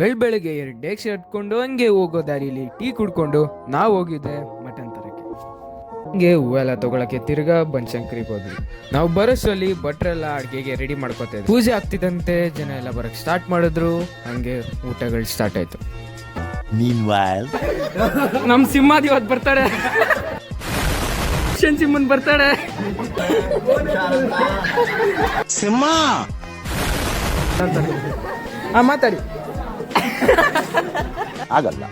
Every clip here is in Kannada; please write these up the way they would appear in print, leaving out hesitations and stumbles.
ಬೆಳಗ್ಗೆ 2 ಡೇಕ್ಷೆ ಹಟ್ಕೊಂಡು ಹಂಗೆ ಹೋಗೋ ದಾರಿಲಿ ಟೀ ಕುಡ್ಕೊಂಡು ನಾವು ಹೋಗಿದ್ದೆ ಮಟನ್ ತರಕ್ಕೆ. ಹಂಗೆ ಹೂವೆಲ್ಲ ತಗೊಳಕ್ಕೆ ತಿರ್ಗಾ ಬನಶಂಕರಿಗೆ ಹೋದ್ವಿ. ನಾವು ಬರೋಷ್ಟರಲ್ಲಿ ಭಟ್ರೆಲ್ಲ ಅಡ್ಗೆಗೆ ರೆಡಿ ಮಾಡ್ಕೋತಾ ಇದ್ವಿ. ಪೂಜೆ ಆಗ್ತಿದ್ದಂತೆ ಜನ ಎಲ್ಲ ಬರಕ್ ಸ್ಟಾರ್ಟ್ ಮಾಡಿದ್ರು. ಹಂಗೆ ಊಟಗಳು ಸ್ಟಾರ್ಟ್ ಆಯ್ತು. ನಮ್ ಸಿಂಹಾದಿ ಇವತ್ತು ಬರ್ತಾಳೆ, ಸಿಂಹನ್ ಬರ್ತಾಳೆ. ಸಿಂಹ ಮಾತಾಡಿ. ಆಗಲ್ಲ.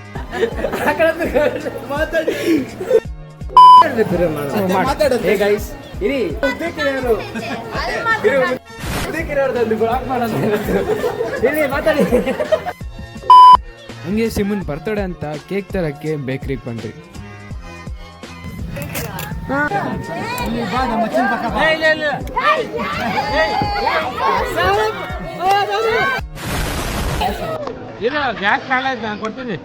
ಹಂಗೆ ಸಿಮನ್ ಬರ್ತಡೆ ಅಂತ ಕೇಕ್ ತರಕ್ಕೆ ಬೇಕ್ರಿಗೆ ಬಂದ್ರಿ. ಕೊಡ್ತೀನಿ.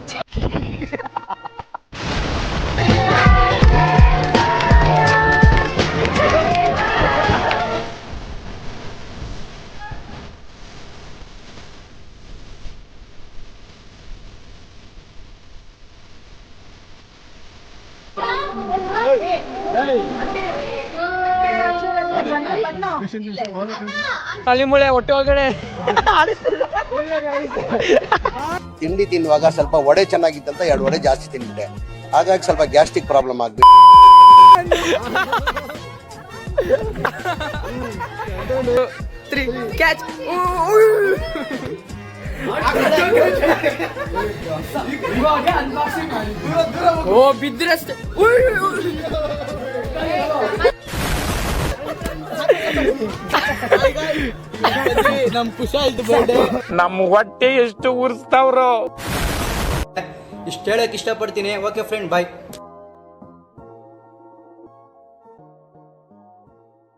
ಅಲ್ಲಿ ಮುಳೆ ಹೊಟ್ಟೆ ಒಳಗಡೆ ತಿಂಡಿ ತಿನ್ನುವಾಗ ಸ್ವಲ್ಪ ವಡೆ ಚೆನ್ನಾಗಿತ್ತಂತ 2 ವಡೆ ಜಾಸ್ತಿ ತಿನ್ಬಿಟ್ಟೆ. ಹಾಗಾಗಿ ಸ್ವಲ್ಪ ಗ್ಯಾಸ್ಟ್ರಿಕ್ ಪ್ರಾಬ್ಲಮ್ ಆಗ್ಬಿಟ್ಟು ಬಿದ್ರಷ್ಟೇ. ನಮ್ ಹೊಟ್ಟೆ ಎಷ್ಟು ಉರ್ಸ್ತಾವ್ರೋ. ಇಷ್ಟ ಹೇಳಕ್ ಇಷ್ಟಪಡ್ತೀನಿ. ಓಕೆ ಫ್ರೆಂಡ್, ಬಾಯ್.